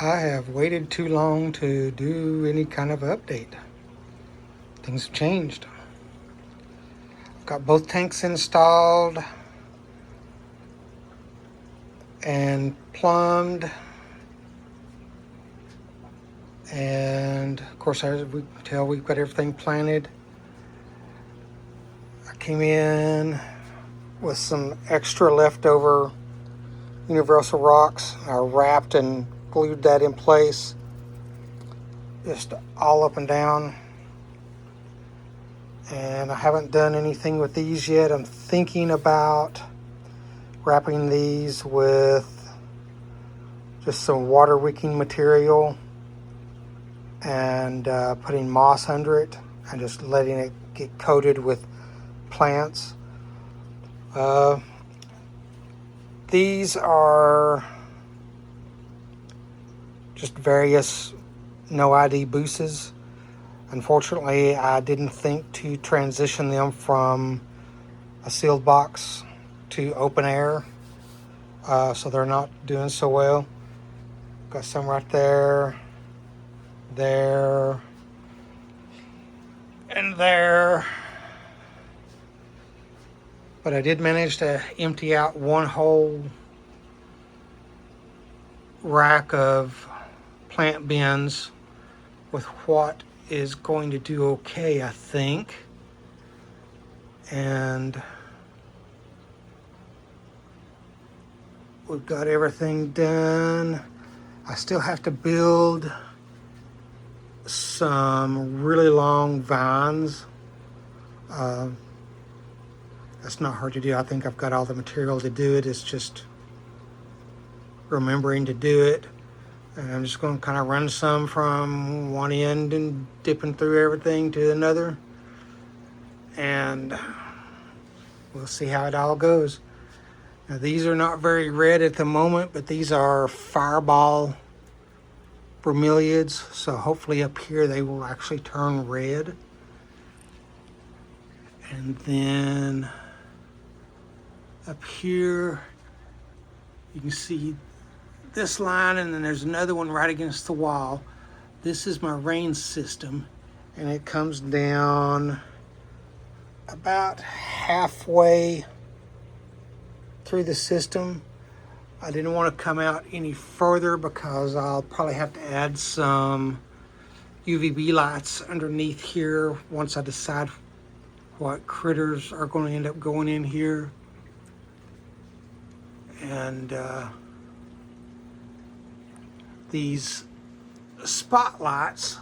I have waited too long to do any kind of update. Things have changed. I've got both tanks installed and plumbed. And of course, as we can tell, we've got everything planted. I came in with some extra leftover universal rocks. I wrapped and glued that in place, just all up and down. And I haven't done anything with these yet. I'm thinking about wrapping these with just some water wicking material and putting moss under it and just letting it get coated with plants. These are just various no ID booses. Unfortunately, I didn't think to transition them from a sealed box to open air, so they're not doing so well. Got some right there, there, and there. But I did manage to empty out one whole rack of plant bins with what is going to do okay, I think. And we've got everything done. I still have to build some really long vines. That's not hard to do. I think I've got all the material to do it. It's just remembering to do it. And I'm just going to kind of run some from one end and dipping through everything to another. And we'll see how it all goes. Now, these are not very red at the moment, but these are fireball bromeliads. So hopefully up here they will actually turn red. And then up here, you can see this line, and then there's another one right against the wall. This is my rain system, and it comes down about halfway through the system. I didn't want to come out any further because I'll probably have to add some UVB lights underneath here once I decide what critters are going to end up going in here. And these spotlights,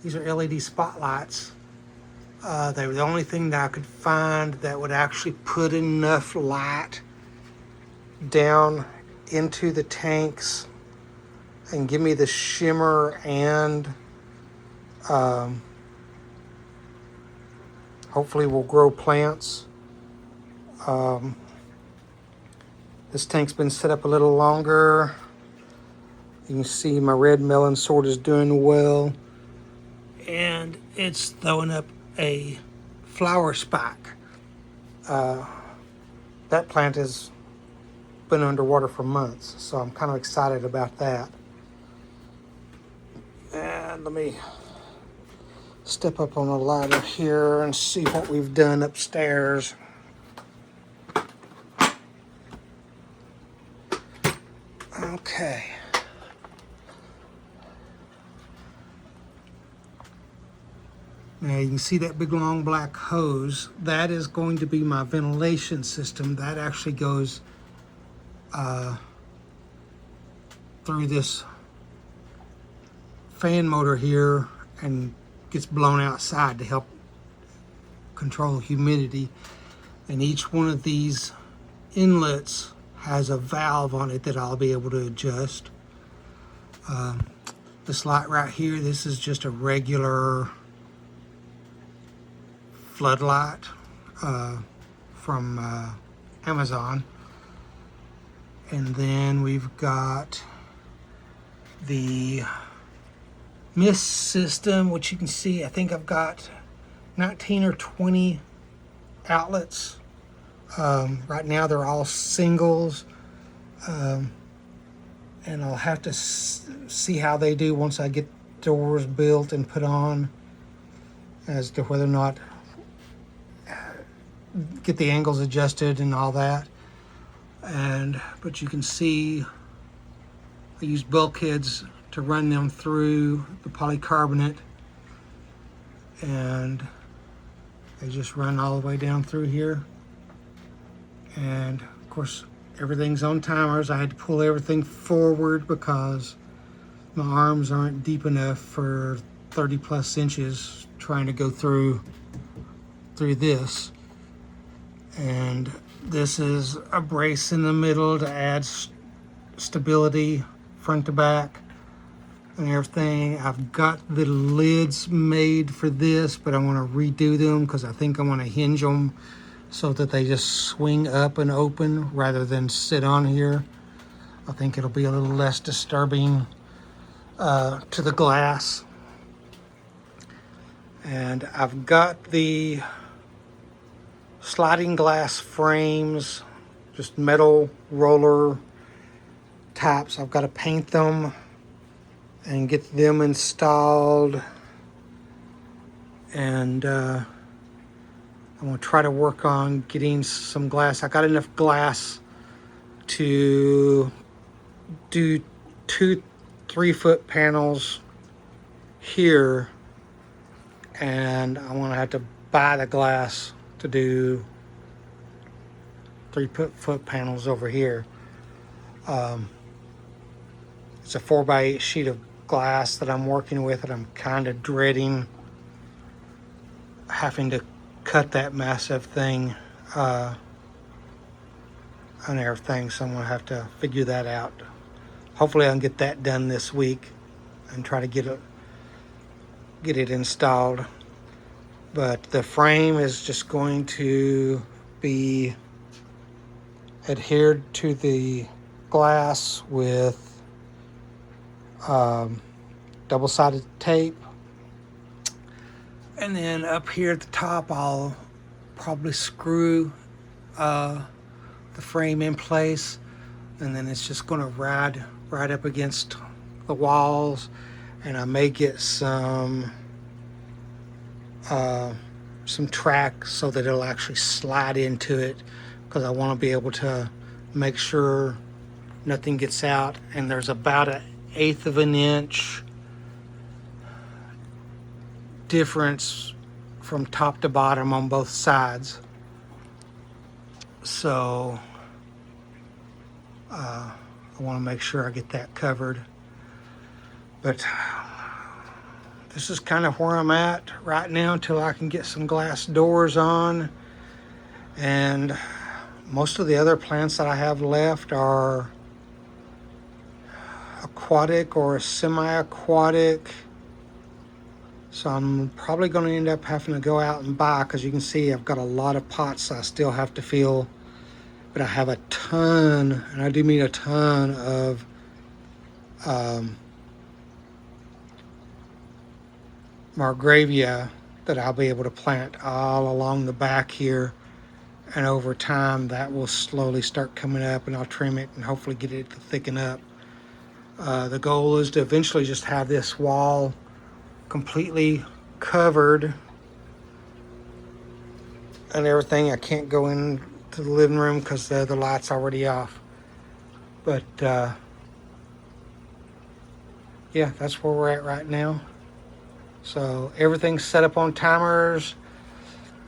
these are LED spotlights. They were the only thing that I could find that would actually put enough light down into the tanks and give me the shimmer and hopefully will grow plants. This tank's been set up a little longer. You can see my red melon sort is doing well. And it's throwing up a flower spike. That plant has been underwater for months, so I'm kind of excited about that. And let me step up on a ladder here and see what we've done upstairs. Okay. Now you can see that big long black hose. That is going to be my ventilation system. That actually goes through this fan motor here and gets blown outside to help control humidity. And each one of these inlets has a valve on it that I'll be able to adjust. This light right here, this is just a regular floodlight from Amazon. And then we've got the mist system, which you can see, I think I've got 19 or 20 outlets. Right now they're all singles. and I'll have to see how they do once I get doors built and put on, as to whether or not get the angles adjusted and all that. But you can see I use bulkheads to run them through the polycarbonate, and they just run all the way down through here. And of course everything's on timers. I had to pull everything forward because my arms aren't deep enough for 30 plus inches trying to go through this. And this is a brace in the middle to add stability front to back and everything. I've got the lids made for this, but I want to redo them because I think I want to hinge them so that they just swing up and open rather than sit on here. I think it'll be a little less disturbing to the glass. And I've got the sliding glass frames, just metal roller tops. I've got to paint them and get them installed, and I'm going to try to work on getting some glass. I got enough glass to do 2 3-foot panels here, and I want to have to buy the glass to do 3-foot panels over here. It's a 4x8 sheet of glass that I'm working with, and I'm kind of dreading having to cut that massive thing and everything, so I'm going to have to figure that out. Hopefully I can get that done this week and try to get it installed. But the frame is just going to be adhered to the glass with double-sided tape. And then up here at the top, I'll probably screw the frame in place, and then it's just going to ride up against the walls. And I may get some track so that it'll actually slide into it, because I want to be able to make sure nothing gets out. And there's about 1/8 of an inch difference from top to bottom on both sides. So I want to make sure I get that covered. But this is kind of where I'm at right now until I can get some glass doors on. And most of the other plants that I have left are aquatic or semi-aquatic. So I'm probably going to end up having to go out and buy, because you can see I've got a lot of pots I still have to fill. But I have a ton, and I do mean a ton, of Margravia that I'll be able to plant all along the back here. And over time that will slowly start coming up, and I'll trim it and hopefully get it to thicken up. The goal is to eventually just have this wall completely covered and everything. I can't go into the living room because the light's already off. But yeah, that's where we're at right now. So everything's set up on timers.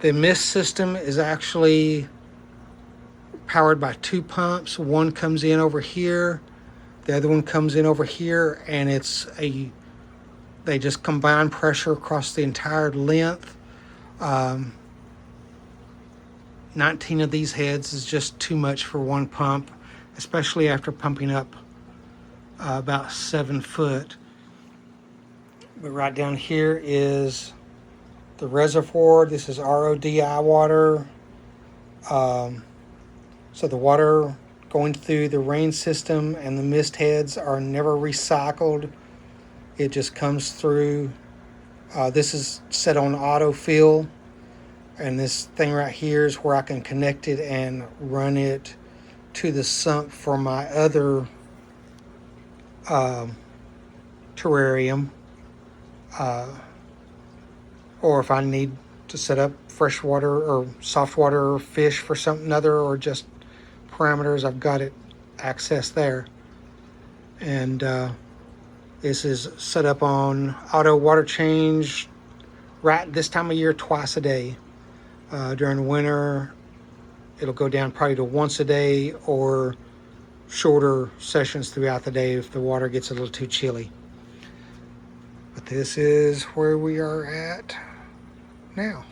The mist system is actually powered by 2 pumps. One comes in over here, the other one comes in over here, and they just combine pressure across the entire length. 19 of these heads is just too much for one pump, especially after pumping up about 7 foot. But right down here is the reservoir. This is RODI water. So the water going through the rain system and the mist heads are never recycled. It just comes through. This is set on autofill, and this thing right here is where I can connect it and run it to the sump for my other terrarium, or if I need to set up freshwater or softwater fish for something other, or just parameters, I've got it access there. And this is set up on auto water change right this time of year, twice a day. During the winter, it'll go down probably to once a day, or shorter sessions throughout the day if the water gets a little too chilly. But this is where we are at now.